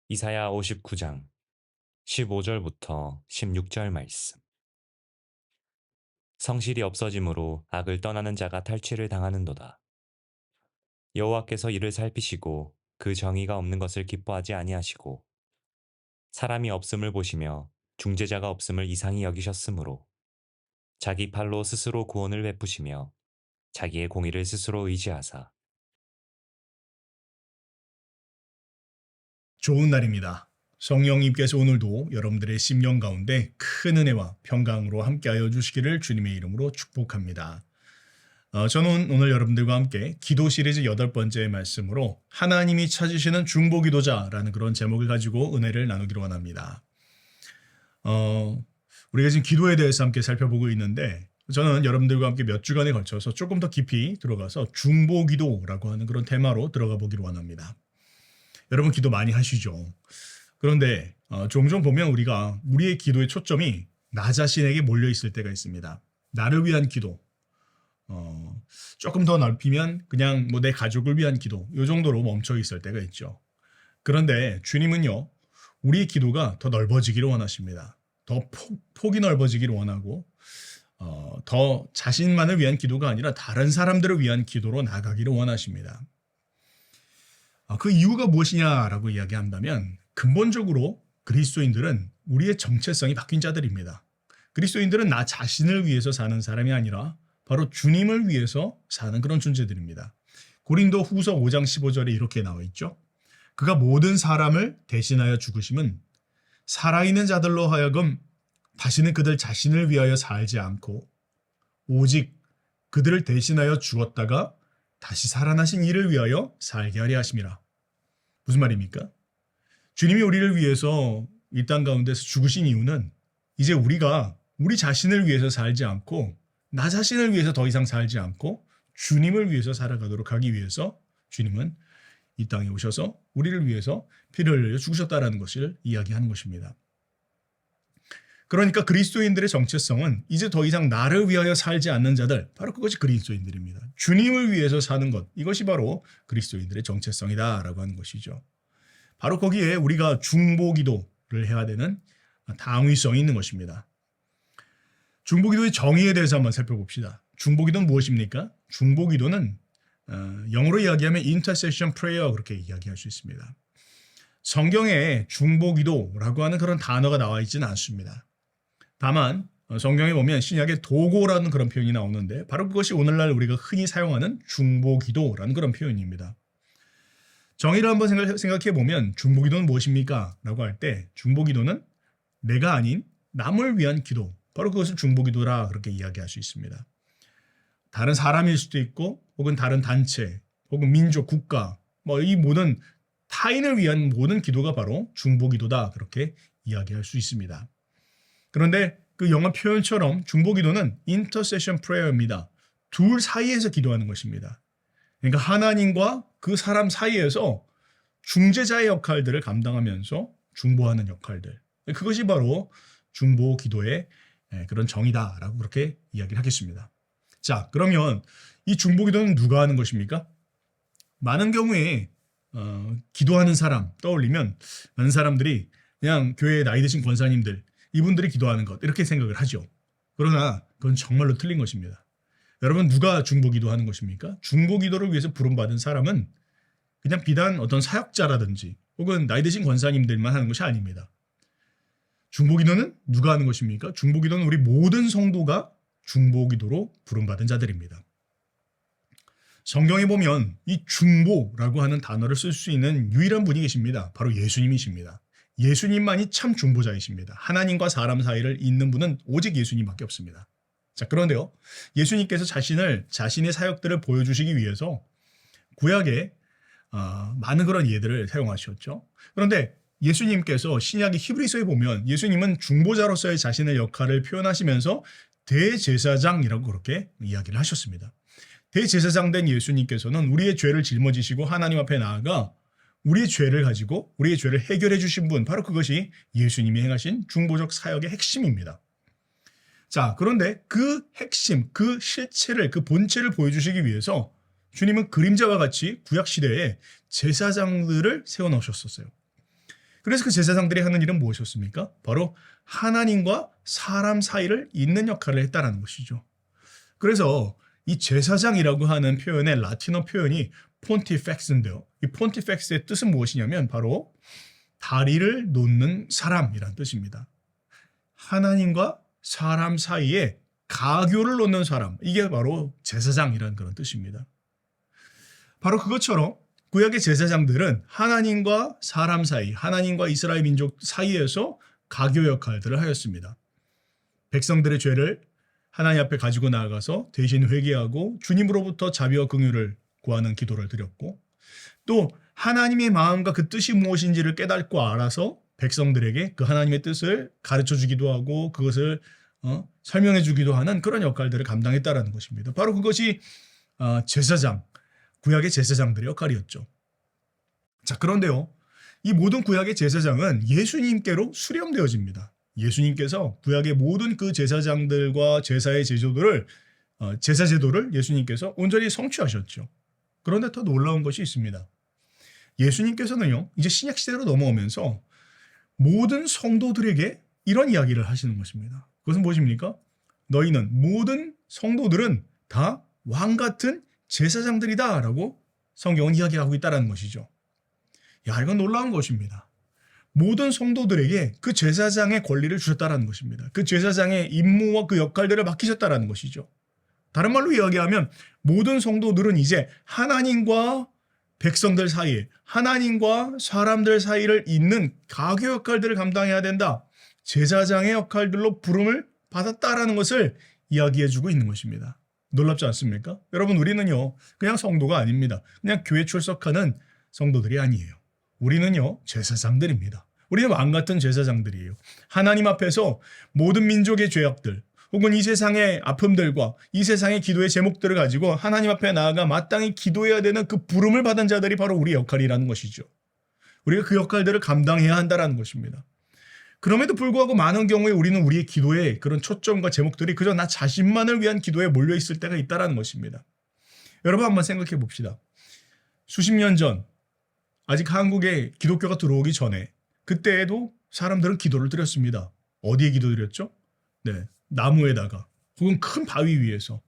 이사야 59장 15절부터 16절 말씀. 성실이 없어짐으로 악을 떠나는 자가 탈취를 당하는도다. 여호와께서 이를 살피시고 그 정의가 없는 것을 기뻐하지 아니하시고 사람이 없음을 보시며 중재자가 없음을 이상히 여기셨으므로 자기 팔로 스스로 구원을 베푸시며 자기의 공의를 스스로 의지하사 좋은 날입니다. 성령님께서 오늘도 여러분들의 심령 가운데 큰 은혜와 평강으로 함께하여 주시기를 주님의 이름으로 축복합니다. 저는 오늘 여러분들과 함께 기도 시리즈 8번째 말씀으로 하나님이 찾으시는 중보기도자라는 그런 제목을 가지고 은혜를 나누기로 원합니다. 우리가 지금 기도에 대해서 함께 살펴보고 있는데 저는 여러분들과 함께 몇 주간에 걸쳐서 조금 더 깊이 들어가서 중보기도라고 하는 그런 테마로 들어가 보기로 원합니다. 여러분 기도 많이 하시죠? 그런데 종종 보면 우리가 우리의 기도의 초점이 나 자신에게 몰려 있을 때가 있습니다. 나를 위한 기도, 조금 더 넓히면 그냥 뭐 내 가족을 위한 기도, 이 정도로 멈춰 있을 때가 있죠. 그런데 주님은요, 우리의 기도가 더 넓어지기를 원하십니다. 더 폭이 넓어지기를 원하고, 더 자신만을 위한 기도가 아니라 다른 사람들을 위한 기도로 나가기를 원하십니다. 그 이유가 무엇이냐라고 이야기한다면 근본적으로 그리스도인들은 우리의 정체성이 바뀐 자들입니다. 그리스도인들은 나 자신을 위해서 사는 사람이 아니라 바로 주님을 위해서 사는 그런 존재들입니다. 고린도 후서 5장 15절에 이렇게 나와 있죠. 그가 모든 사람을 대신하여 죽으심은 살아있는 자들로 하여금 다시는 그들 자신을 위하여 살지 않고 오직 그들을 대신하여 죽었다가 다시 살아나신 이를 위하여 살게 하려 하심이라. 무슨 말입니까? 주님이 우리를 위해서 이 땅 가운데서 죽으신 이유는 이제 우리가 우리 자신을 위해서 살지 않고 나 자신을 위해서 더 이상 살지 않고 주님을 위해서 살아가도록 하기 위해서 주님은 이 땅에 오셔서 우리를 위해서 피를 흘려 죽으셨다라는 것을 이야기하는 것입니다. 그러니까 그리스도인들의 정체성은 이제 더 이상 나를 위하여 살지 않는 자들, 바로 그것이 그리스도인들입니다. 주님을 위해서 사는 것, 이것이 바로 그리스도인들의 정체성이다라고 하는 것이죠. 바로 거기에 우리가 중보기도를 해야 되는 당위성이 있는 것입니다. 중보기도의 정의에 대해서 한번 살펴봅시다. 중보기도는 무엇입니까? 중보기도는 영어로 이야기하면 intercession prayer 그렇게 이야기할 수 있습니다. 성경에 중보기도라고 하는 그런 단어가 나와 있지는 않습니다. 다만 성경에 보면 신약에 도고라는 그런 표현이 나오는데 바로 그것이 오늘날 우리가 흔히 사용하는 중보기도라는 그런 표현입니다. 정의를 한번 생각해 보면 중보기도는 무엇입니까? 라고 할 때 중보기도는 내가 아닌 남을 위한 기도, 바로 그것을 중보기도라 그렇게 이야기할 수 있습니다. 다른 사람일 수도 있고 혹은 다른 단체 혹은 민족, 국가 뭐 이 모든 타인을 위한 모든 기도가 바로 중보기도다 그렇게 이야기할 수 있습니다. 그런데 그 영어 표현처럼 중보기도는 intercession prayer입니다. 둘 사이에서 기도하는 것입니다. 그러니까 하나님과 그 사람 사이에서 중재자의 역할들을 감당하면서 중보하는 역할들. 그것이 바로 중보기도의 그런 정의다라고 그렇게 이야기를 하겠습니다. 자, 그러면 이 중보기도는 누가 하는 것입니까? 많은 경우에 기도하는 사람 떠올리면 많은 사람들이 그냥 교회에 나이 드신 권사님들 이분들이 기도하는 것 이렇게 생각을 하죠. 그러나 그건 정말로 틀린 것입니다. 여러분 누가 중보기도 하는 것입니까? 중보기도를 위해서 부름받은 사람은 그냥 비단 어떤 사역자라든지 혹은 나이 드신 권사님들만 하는 것이 아닙니다. 중보기도는 누가 하는 것입니까? 중보기도는 우리 모든 성도가 중보기도로 부름받은 자들입니다. 성경에 보면 이 중보라고 하는 단어를 쓸 수 있는 유일한 분이 계십니다. 바로 예수님이십니다. 예수님만이 참 중보자이십니다. 하나님과 사람 사이를 잇는 분은 오직 예수님밖에 없습니다. 자, 그런데요. 예수님께서 자신의 사역들을 보여주시기 위해서 구약에 많은 그런 예들을 사용하셨죠. 그런데 예수님께서 신약의 히브리서에 보면 예수님은 중보자로서의 자신의 역할을 표현하시면서 대제사장이라고 그렇게 이야기를 하셨습니다. 대제사장 된 예수님께서는 우리의 죄를 짊어지시고 하나님 앞에 나아가 우리의 죄를 가지고 우리의 죄를 해결해 주신 분, 바로 그것이 예수님이 행하신 중보적 사역의 핵심입니다. 자, 그런데 그 핵심, 그 실체를, 그 본체를 보여주시기 위해서 주님은 그림자와 같이 구약시대에 제사장들을 세워놓으셨었어요. 그래서 그 제사장들이 하는 일은 무엇이었습니까? 바로 하나님과 사람 사이를 잇는 역할을 했다는 것이죠. 그래서 이 제사장이라고 하는 표현의 라틴어 표현이 폰티펙스인데요. 이 폰티펙스의 뜻은 무엇이냐면 바로 다리를 놓는 사람이란 뜻입니다. 하나님과 사람 사이에 가교를 놓는 사람, 이게 바로 제사장이라는 그런 뜻입니다. 바로 그것처럼 구약의 제사장들은 하나님과 사람 사이, 하나님과 이스라엘 민족 사이에서 가교 역할들을 하였습니다. 백성들의 죄를 하나님 앞에 가지고 나아가서 대신 회개하고 주님으로부터 자비와 긍휼을 구하는 기도를 드렸고, 또 하나님의 마음과 그 뜻이 무엇인지를 깨닫고 알아서 백성들에게 그 하나님의 뜻을 가르쳐 주기도 하고 그것을 설명해 주기도 하는 그런 역할들을 감당했다라는 것입니다. 바로 그것이 제사장, 구약의 제사장들의 역할이었죠. 자, 그런데요, 이 모든 구약의 제사장은 예수님께로 수렴되어집니다. 예수님께서 구약의 모든 그 제사장들과 제사의 제도를 제사 제도를 예수님께서 온전히 성취하셨죠. 그런데 더 놀라운 것이 있습니다. 예수님께서는요, 이제 신약 시대로 넘어오면서 모든 성도들에게 이런 이야기를 하시는 것입니다. 그것은 무엇입니까? 너희는 모든 성도들은 다 왕 같은 제사장들이다라고 성경은 이야기하고 있다는 것이죠. 야, 이건 놀라운 것입니다. 모든 성도들에게 그 제사장의 권리를 주셨다는 것입니다. 그 제사장의 임무와 그 역할들을 맡기셨다는 것이죠. 다른 말로 이야기하면 모든 성도들은 이제 하나님과 백성들 사이에, 하나님과 사람들 사이를 잇는 가교 역할들을 감당해야 된다. 제사장의 역할들로 부름을 받았다라는 것을 이야기해주고 있는 것입니다. 놀랍지 않습니까? 여러분, 우리는요, 그냥 성도가 아닙니다. 그냥 교회 출석하는 성도들이 아니에요. 우리는요, 제사장들입니다. 우리는 왕 같은 제사장들이에요. 하나님 앞에서 모든 민족의 죄악들, 혹은 이 세상의 아픔들과 이 세상의 기도의 제목들을 가지고 하나님 앞에 나아가 마땅히 기도해야 되는 그 부름을 받은 자들이 바로 우리 역할이라는 것이죠. 우리가 그 역할들을 감당해야 한다는 것입니다. 그럼에도 불구하고 많은 경우에 우리는 우리의 기도의 그런 초점과 제목들이 그저 나 자신만을 위한 기도에 몰려있을 때가 있다는 것입니다. 여러분, 한번 생각해 봅시다. 수십 년 전, 아직 한국에 기독교가 들어오기 전에, 그때에도 사람들은 기도를 드렸습니다. 어디에 기도드렸죠? 네, 나무에다가 혹은 큰 바위 위에서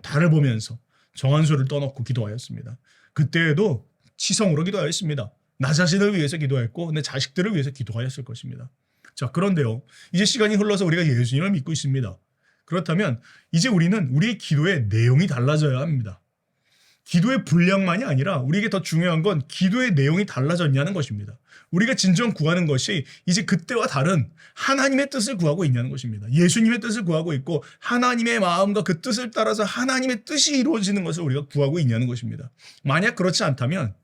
달을 보면서 정한수를 떠놓고 기도하였습니다. 그때에도 치성으로 기도하였습니다. 나 자신을 위해서 기도했고 내 자식들을 위해서 기도하였을 것입니다. 자, 그런데요, 이제 시간이 흘러서 우리가 예수님을 믿고 있습니다. 그렇다면 이제 우리는 우리의 기도의 내용이 달라져야 합니다. 기도의 분량만이 아니라 우리에게 더 중요한 건 기도의 내용이 달라졌냐는 것입니다. 우리가 진정 구하는 것이 이제 그때와 다른 하나님의 뜻을 구하고 있냐는 것입니다. 예수님의 뜻을 구하고 있고 하나님의 마음과 그 뜻을 따라서 하나님의 뜻이 이루어지는 것을 우리가 구하고 있냐는 것입니다. 만약 그렇지 않다면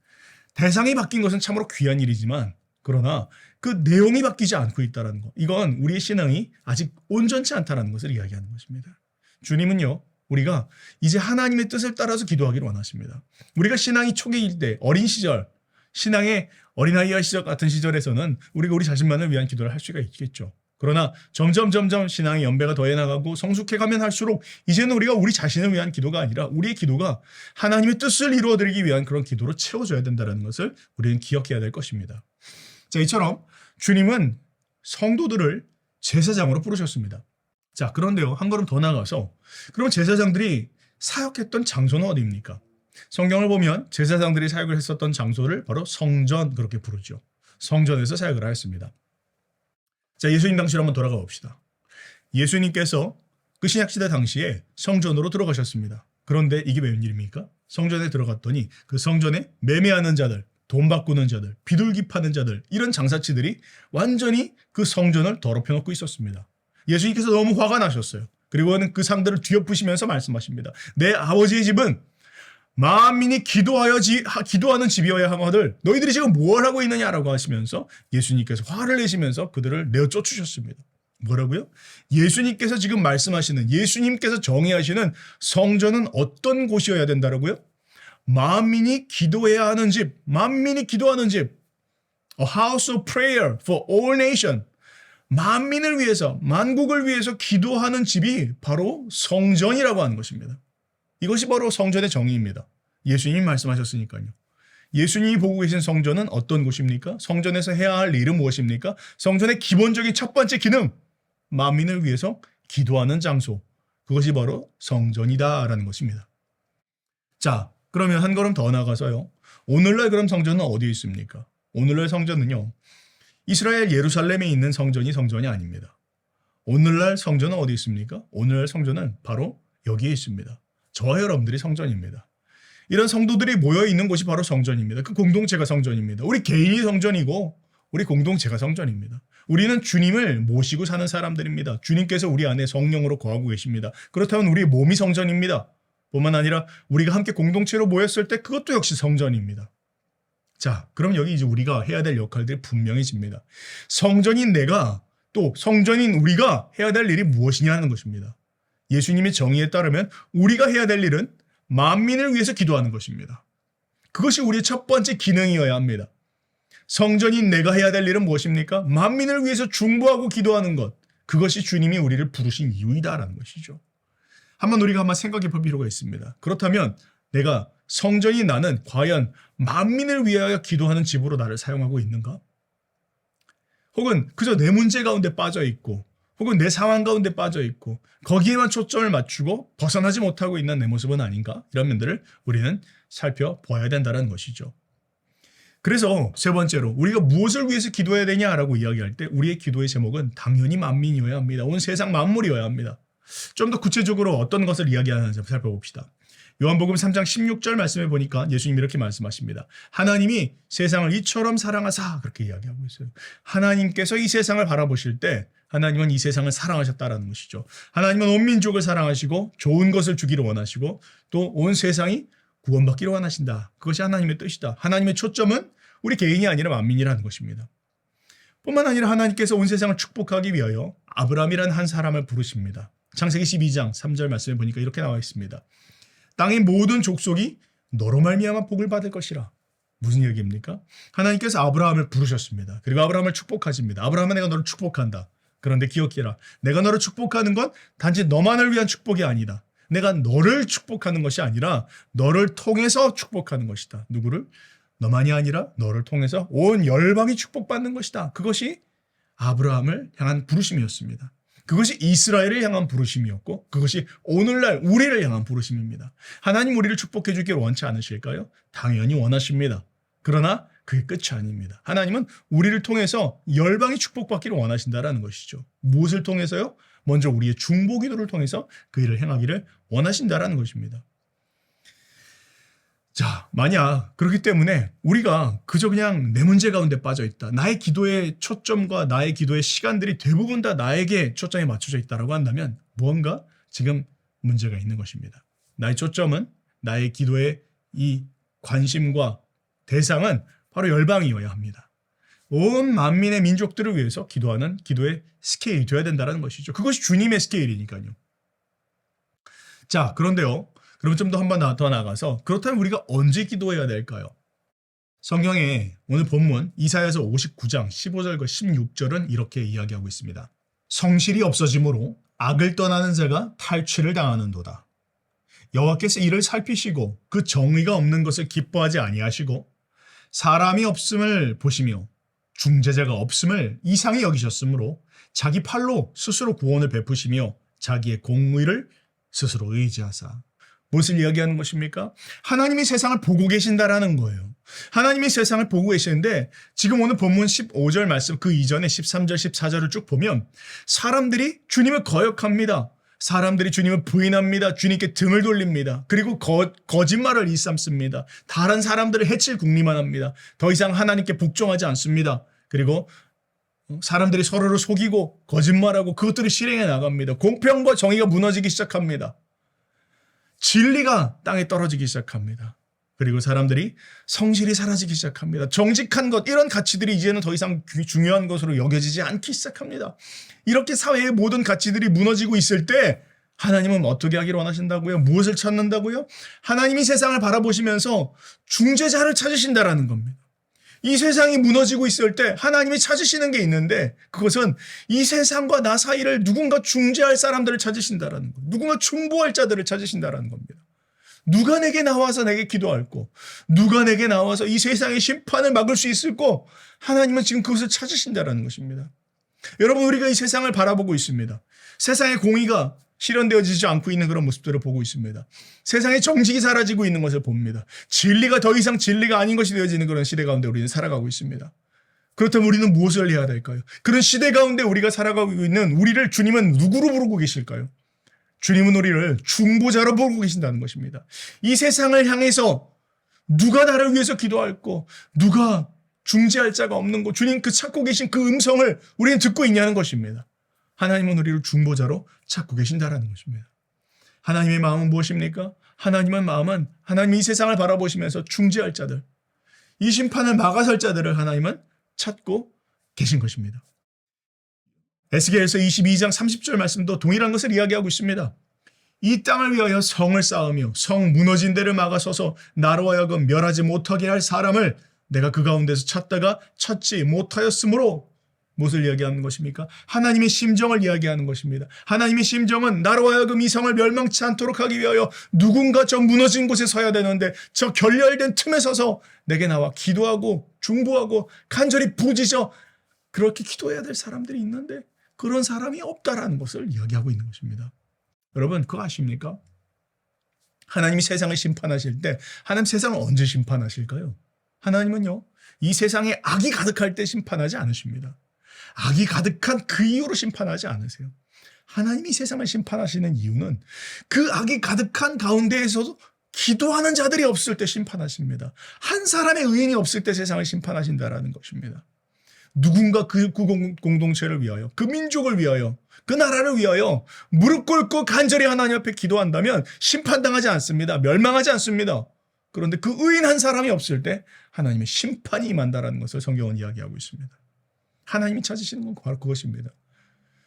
대상이 바뀐 것은 참으로 귀한 일이지만, 그러나 그 내용이 바뀌지 않고 있다는 것, 이건 우리의 신앙이 아직 온전치 않다는 것을 이야기하는 것입니다. 주님은요, 우리가 이제 하나님의 뜻을 따라서 기도하기를 원하십니다. 우리가 신앙이 초기일 때, 어린 시절, 신앙의 어린아이와 시절 같은 시절에서는 우리가 우리 자신만을 위한 기도를 할 수가 있겠죠. 그러나 점점 신앙의 연배가 더해나가고 성숙해가면 할수록 이제는 우리가 우리 자신을 위한 기도가 아니라 우리의 기도가 하나님의 뜻을 이루어드리기 위한 그런 기도로 채워져야 된다는 것을 우리는 기억해야 될 것입니다. 자, 이처럼 주님은 성도들을 제사장으로 부르셨습니다. 자, 그런데요, 한 걸음 더 나가서 그럼 제사장들이 사역했던 장소는 어디입니까? 성경을 보면 제사장들이 사역을 했었던 장소를 바로 성전, 그렇게 부르죠. 성전에서 사역을 하였습니다. 자, 예수님 당시로 한번 돌아가 봅시다. 예수님께서 그 신약시대 당시에 성전으로 들어가셨습니다. 그런데 이게 웬일입니까? 성전에 들어갔더니 그 성전에 매매하는 자들, 돈 바꾸는 자들, 비둘기 파는 자들, 이런 장사치들이 완전히 그 성전을 더럽혀 놓고 있었습니다. 예수님께서 너무 화가 나셨어요. 그리고는 그 상들을 뒤엎으시면서 말씀하십니다. 내 아버지의 집은 만민이 기도하는 집이어야 하거늘 너희들이 지금 뭘 하고 있느냐라고 하시면서 예수님께서 화를 내시면서 그들을 내어 쫓으셨습니다. 뭐라고요? 예수님께서 지금 말씀하시는, 예수님께서 정의하시는 성전은 어떤 곳이어야 된다라고요? 만민이 기도해야 하는 집, 만민이 기도하는 집, A house of prayer for all nation. 만민을 위해서, 만국을 위해서 기도하는 집이 바로 성전이라고 하는 것입니다. 이것이 바로 성전의 정의입니다. 예수님이 말씀하셨으니까요. 예수님이 보고 계신 성전은 어떤 곳입니까? 성전에서 해야 할 일은 무엇입니까? 성전의 기본적인 첫 번째 기능, 만민을 위해서 기도하는 장소. 그것이 바로 성전이다라는 것입니다. 자, 그러면 한 걸음 더 나가서요. 오늘날 그럼 성전은 어디에 있습니까? 오늘날 성전은요. 이스라엘 예루살렘에 있는 성전이 아닙니다. 오늘날 성전은 어디 있습니까? 오늘날 성전은 바로 여기에 있습니다. 저와 여러분들이 성전입니다. 이런 성도들이 모여 있는 곳이 바로 성전입니다. 그 공동체가 성전입니다. 우리 개인이 성전이고 우리 공동체가 성전입니다. 우리는 주님을 모시고 사는 사람들입니다. 주님께서 우리 안에 성령으로 거하고 계십니다. 그렇다면 우리의 몸이 성전입니다. 뿐만 아니라 우리가 함께 공동체로 모였을 때 그것도 역시 성전입니다. 자, 그럼 여기 이제 우리가 해야 될 역할들이 분명해집니다. 성전인 내가 또 성전인 우리가 해야 될 일이 무엇이냐 하는 것입니다. 예수님의 정의에 따르면 우리가 해야 될 일은 만민을 위해서 기도하는 것입니다. 그것이 우리의 첫 번째 기능이어야 합니다. 성전인 내가 해야 될 일은 무엇입니까? 만민을 위해서 중보하고 기도하는 것. 그것이 주님이 우리를 부르신 이유이다라는 것이죠. 우리가 한번 생각해 볼 필요가 있습니다. 그렇다면 내가 성전인 나는 과연 만민을 위하여 기도하는 집으로 나를 사용하고 있는가? 혹은 그저 내 문제 가운데 빠져 있고 혹은 내 상황 가운데 빠져 있고 거기에만 초점을 맞추고 벗어나지 못하고 있는 내 모습은 아닌가? 이런 면들을 우리는 살펴봐야 된다는 것이죠. 그래서 세 번째로 우리가 무엇을 위해서 기도해야 되냐라고 이야기할 때 우리의 기도의 제목은 당연히 만민이어야 합니다. 온 세상 만물이어야 합니다. 좀 더 구체적으로 어떤 것을 이야기하는지 살펴봅시다. 요한복음 3장 16절 말씀에 보니까 예수님이 이렇게 말씀하십니다. 하나님이 세상을 이처럼 사랑하사 그렇게 이야기하고 있어요. 하나님께서 이 세상을 바라보실 때 하나님은 이 세상을 사랑하셨다라는 것이죠. 하나님은 온 민족을 사랑하시고 좋은 것을 주기를 원하시고 또 온 세상이 구원받기를 원하신다. 그것이 하나님의 뜻이다. 하나님의 초점은 우리 개인이 아니라 만민이라는 것입니다. 뿐만 아니라 하나님께서 온 세상을 축복하기 위하여 아브라함이라는 한 사람을 부르십니다. 창세기 12장 3절 말씀에 보니까 이렇게 나와 있습니다. 땅의 모든 족속이 너로 말미암아 복을 받을 것이라. 무슨 얘기입니까? 하나님께서 아브라함을 부르셨습니다. 그리고 아브라함을 축복하십니다. 아브라함아 내가 너를 축복한다. 그런데 기억해라. 내가 너를 축복하는 건 단지 너만을 위한 축복이 아니다. 내가 너를 축복하는 것이 아니라 너를 통해서 축복하는 것이다. 누구를? 너만이 아니라 너를 통해서 온 열방이 축복받는 것이다. 그것이 아브라함을 향한 부르심이었습니다. 그것이 이스라엘을 향한 부르심이었고 그것이 오늘날 우리를 향한 부르심입니다. 하나님 우리를 축복해 주기를 원치 않으실까요? 당연히 원하십니다. 그러나 그게 끝이 아닙니다. 하나님은 우리를 통해서 열방이 축복받기를 원하신다라는 것이죠. 무엇을 통해서요? 먼저 우리의 중보기도를 통해서 그 일을 행하기를 원하신다라는 것입니다. 자, 만약 그렇기 때문에 우리가 그저 그냥 내 문제 가운데 빠져 있다. 나의 기도의 초점과 나의 기도의 시간들이 대부분 다 나에게 초점이 맞춰져 있다라고 한다면 무언가 지금 문제가 있는 것입니다. 나의 초점은 나의 기도의 이 관심과 대상은 바로 열방이어야 합니다. 온 만민의 민족들을 위해서 기도하는 기도의 스케일이 되어야 된다는 것이죠. 그것이 주님의 스케일이니까요. 자, 그런데요. 그럼 좀 더 한 번 더 나가서 그렇다면 우리가 언제 기도해야 될까요? 성경에 오늘 본문 이사야서 59장 15절과 16절은 이렇게 이야기하고 있습니다. 성실이 없어짐으로 악을 떠나는 자가 탈취를 당하는도다. 여호와께서 이를 살피시고 그 정의가 없는 것을 기뻐하지 아니하시고 사람이 없음을 보시며 중재자가 없음을 이상히 여기셨으므로 자기 팔로 스스로 구원을 베푸시며 자기의 공의를 스스로 의지하사. 무엇을 이야기하는 것입니까? 하나님이 세상을 보고 계신다라는 거예요. 하나님이 세상을 보고 계시는데 지금 오늘 본문 15절 말씀 그 이전에 13절 14절을 쭉 보면 사람들이 주님을 거역합니다. 사람들이 주님을 부인합니다. 주님께 등을 돌립니다. 그리고 거짓말을 일삼습니다. 다른 사람들을 해칠 궁리만 합니다. 더 이상 하나님께 복종하지 않습니다. 그리고 사람들이 서로를 속이고 거짓말하고 그것들을 실행해 나갑니다. 공평과 정의가 무너지기 시작합니다. 진리가 땅에 떨어지기 시작합니다. 그리고 사람들이 성실이 사라지기 시작합니다. 정직한 것 이런 가치들이 이제는 더 이상 중요한 것으로 여겨지지 않기 시작합니다. 이렇게 사회의 모든 가치들이 무너지고 있을 때 하나님은 어떻게 하기를 원하신다고요? 무엇을 찾는다고요? 하나님이 세상을 바라보시면서 중재자를 찾으신다라는 겁니다. 이 세상이 무너지고 있을 때 하나님이 찾으시는 게 있는데 그것은 이 세상과 나 사이를 누군가 중재할 사람들을 찾으신다라는 것. 누군가 중보할 자들을 찾으신다라는 겁니다. 누가 내게 나와서 내게 기도할꼬? 누가 내게 나와서 이 세상의 심판을 막을 수 있을꼬? 하나님은 지금 그것을 찾으신다라는 것입니다. 여러분, 우리가 이 세상을 바라보고 있습니다. 세상의 공의가 실현되어지지 않고 있는 그런 모습들을 보고 있습니다. 세상의 정직이 사라지고 있는 것을 봅니다. 진리가 더 이상 진리가 아닌 것이 되어지는 그런 시대 가운데 우리는 살아가고 있습니다. 그렇다면 우리는 무엇을 해야 될까요? 그런 시대 가운데 우리가 살아가고 있는 우리를 주님은 누구로 부르고 계실까요? 주님은 우리를 중보자로 부르고 계신다는 것입니다. 이 세상을 향해서 누가 나를 위해서 기도할꼬? 누가 중재할 자가 없는 거? 주님 그 찾고 계신 그 음성을 우리는 듣고 있냐는 것입니다. 하나님은 우리를 중보자로 찾고 계신다라는 것입니다. 하나님의 마음은 무엇입니까? 하나님의 마음은 하나님이 이 세상을 바라보시면서 중재할 자들, 이 심판을 막아설 자들을 하나님은 찾고 계신 것입니다. 에스겔서 22장 30절 말씀도 동일한 것을 이야기하고 있습니다. 이 땅을 위하여 성을 쌓으며 성 무너진 데를 막아서서 나로 하여금 멸하지 못하게 할 사람을 내가 그 가운데서 찾다가 찾지 못하였으므로, 무엇을 이야기하는 것입니까? 하나님의 심정을 이야기하는 것입니다. 하나님의 심정은 나로 하여금 이 성을 멸망치 않도록 하기 위하여 누군가 저 무너진 곳에 서야 되는데 저 결렬된 틈에 서서 내게 나와 기도하고 중보하고 간절히 부르짖어 그렇게 기도해야 될 사람들이 있는데 그런 사람이 없다라는 것을 이야기하고 있는 것입니다. 여러분, 그거 아십니까? 하나님이 세상을 심판하실 때 하나님 세상을 언제 심판하실까요? 하나님은요, 이 세상에 악이 가득할 때 심판하지 않으십니다. 악이 가득한 그 이후로 심판하지 않으세요. 하나님이 세상을 심판하시는 이유는 그 악이 가득한 가운데에서도 기도하는 자들이 없을 때 심판하십니다. 한 사람의 의인이 없을 때 세상을 심판하신다라는 것입니다. 누군가 그 공동체를 위하여, 그 민족을 위하여, 그 나라를 위하여 무릎 꿇고 간절히 하나님 앞에 기도한다면 심판당하지 않습니다. 멸망하지 않습니다. 그런데 그 의인 한 사람이 없을 때 하나님의 심판이 임한다라는 것을 성경은 이야기하고 있습니다. 하나님이 찾으시는 건 바로 그것입니다.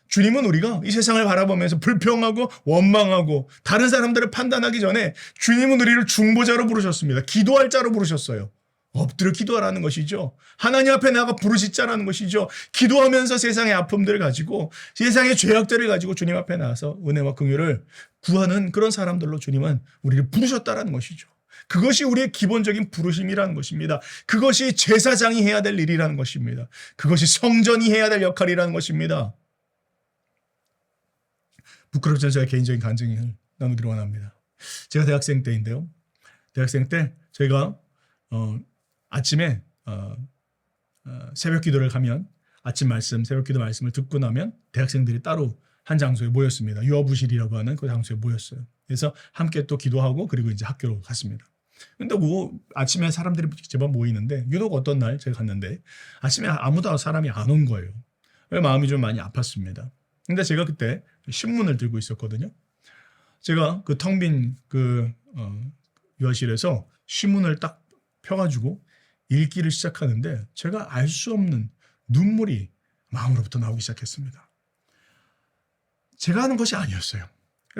주님은 우리가 이 세상을 바라보면서 불평하고 원망하고 다른 사람들을 판단하기 전에 주님은 우리를 중보자로 부르셨습니다. 기도할 자로 부르셨어요. 엎드려 기도하라는 것이죠. 하나님 앞에 나가 부르짖자라는 것이죠. 기도하면서 세상의 아픔들을 가지고 세상의 죄악들을 가지고 주님 앞에 나와서 은혜와 긍휼을 구하는 그런 사람들로 주님은 우리를 부르셨다라는 것이죠. 그것이 우리의 기본적인 부르심이라는 것입니다. 그것이 제사장이 해야 될 일이라는 것입니다. 그것이 성전이 해야 될 역할이라는 것입니다. 부끄럽지 않은 저의 개인적인 간증을 나누기를 원합니다. 제가 대학생 때인데요. 대학생 때 저희가 아침에 새벽 기도를 가면 아침 말씀, 새벽 기도 말씀을 듣고 나면 대학생들이 따로 한 장소에 모였습니다. 유아부실이라고 하는 그 장소에 모였어요. 그래서 함께 또 기도하고 그리고 이제 학교로 갔습니다. 근데 뭐 아침에 사람들이 제법 모이는데 유독 어떤 날 제가 갔는데 아침에 아무도 사람이 안 온 거예요. 마음이 좀 많이 아팠습니다. 근데 제가 그때 신문을 들고 있었거든요. 제가 그 텅 빈 그 유아실에서 신문을 딱 펴가지고 읽기를 시작하는데 제가 알 수 없는 눈물이 마음으로부터 나오기 시작했습니다. 제가 하는 것이 아니었어요.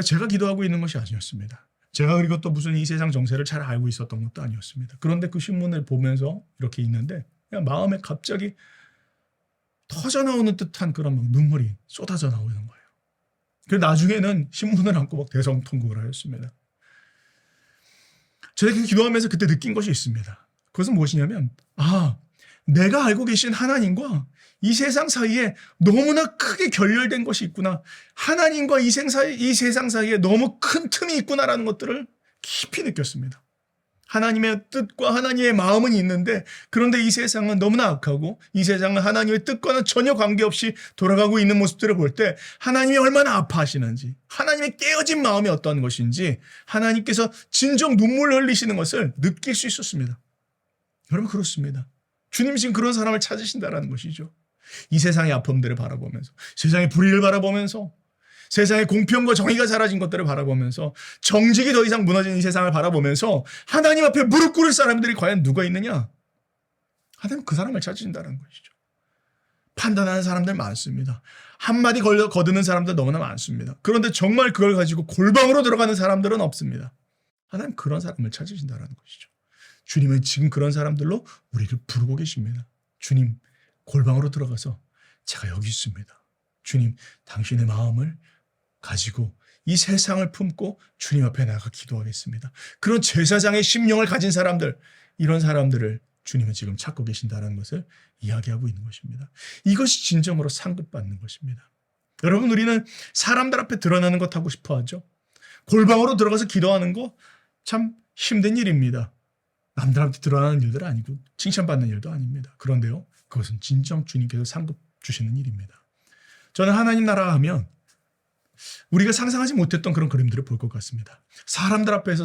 제가 기도하고 있는 것이 아니었습니다. 제가 그리고 또 무슨 이 세상 정세를 잘 알고 있었던 것도 아니었습니다. 그런데 그 신문을 보면서 이렇게 있는데 그냥 마음에 갑자기 터져나오는 듯한 그런 눈물이 쏟아져 나오는 거예요. 그래서 나중에는 신문을 안고 막 대성통곡을 하였습니다. 제가 기도하면서 그때 느낀 것이 있습니다. 그것은 무엇이냐면 내가 알고 계신 하나님과 이 세상 사이에 너무나 크게 결렬된 것이 있구나. 하나님과 이 세상 사이에 너무 큰 틈이 있구나라는 것들을 깊이 느꼈습니다. 하나님의 뜻과 하나님의 마음은 있는데 그런데 이 세상은 너무나 악하고 이 세상은 하나님의 뜻과는 전혀 관계없이 돌아가고 있는 모습들을 볼 때 하나님이 얼마나 아파하시는지, 하나님의 깨어진 마음이 어떠한 것인지, 하나님께서 진정 눈물을 흘리시는 것을 느낄 수 있었습니다. 여러분, 그렇습니다. 주님이 지금 그런 사람을 찾으신다는 것이죠. 이 세상의 아픔들을 바라보면서, 세상의 불의를 바라보면서, 세상의 공평과 정의가 사라진 것들을 바라보면서, 정직이 더 이상 무너진 이 세상을 바라보면서 하나님 앞에 무릎 꿇을 사람들이 과연 누가 있느냐? 하나님 그 사람을 찾으신다는 것이죠. 판단하는 사람들 많습니다. 한마디 거드는 사람들 너무나 많습니다. 그런데 정말 그걸 가지고 골방으로 들어가는 사람들은 없습니다. 하나님 그런 사람을 찾으신다는 것이죠. 주님은 지금 그런 사람들로 우리를 부르고 계십니다. 주님, 골방으로 들어가서 제가 여기 있습니다. 주님, 당신의 마음을 가지고 이 세상을 품고 주님 앞에 나가 기도하겠습니다. 그런 제사장의 심령을 가진 사람들, 이런 사람들을 주님은 지금 찾고 계신다는 것을 이야기하고 있는 것입니다. 이것이 진정으로 상급받는 것입니다. 여러분, 우리는 사람들 앞에 드러나는 것 하고 싶어 하죠. 골방으로 들어가서 기도하는 거 참 힘든 일입니다. 남들한테 드러나는 일도 아니고 칭찬받는 일도 아닙니다. 그런데요, 그것은 진정 주님께서 상급 주시는 일입니다. 저는 하나님 나라 하면 우리가 상상하지 못했던 그런 그림들을 볼 것 같습니다. 사람들 앞에서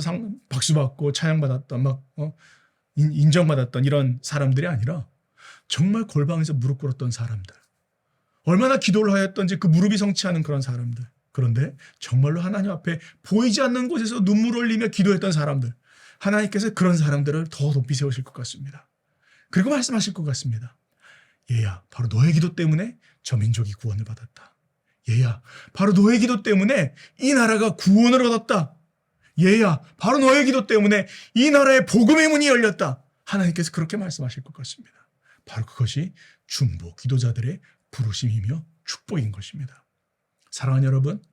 박수받고 찬양받았던, 인정받았던 이런 사람들이 아니라 정말 골방에서 무릎 꿇었던 사람들, 얼마나 기도를 하였던지 그 무릎이 성취하는 그런 사람들, 그런데 정말로 하나님 앞에 보이지 않는 곳에서 눈물 흘리며 기도했던 사람들, 하나님께서 그런 사람들을 더 높이 세우실 것 같습니다. 그리고 말씀하실 것 같습니다. 얘야, 바로 너의 기도 때문에 저 민족이 구원을 받았다. 얘야, 바로 너의 기도 때문에 이 나라가 구원을 얻었다. 얘야, 바로 너의 기도 때문에 이 나라의 복음의 문이 열렸다. 하나님께서 그렇게 말씀하실 것 같습니다. 바로 그것이 중보 기도자들의 부르심이며 축복인 것입니다. 사랑하는 여러분,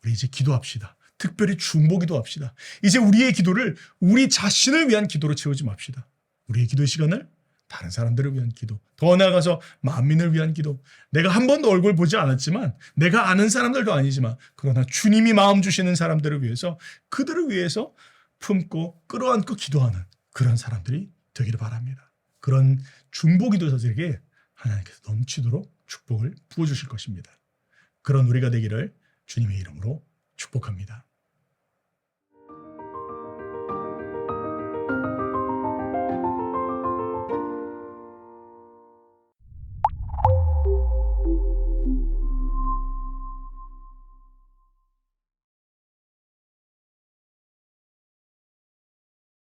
우리 이제 기도합시다. 특별히 중보 기도합시다. 이제 우리의 기도를 우리 자신을 위한 기도로 채우지 맙시다. 우리의 기도 시간을 다른 사람들을 위한 기도, 더 나아가서 만민을 위한 기도, 내가 한 번도 얼굴 보지 않았지만, 내가 아는 사람들도 아니지만, 그러나 주님이 마음 주시는 사람들을 위해서, 그들을 위해서 품고 끌어안고 기도하는 그런 사람들이 되기를 바랍니다. 그런 중보 기도자들에게 하나님께서 넘치도록 축복을 부어주실 것입니다. 그런 우리가 되기를 주님의 이름으로 축복합니다.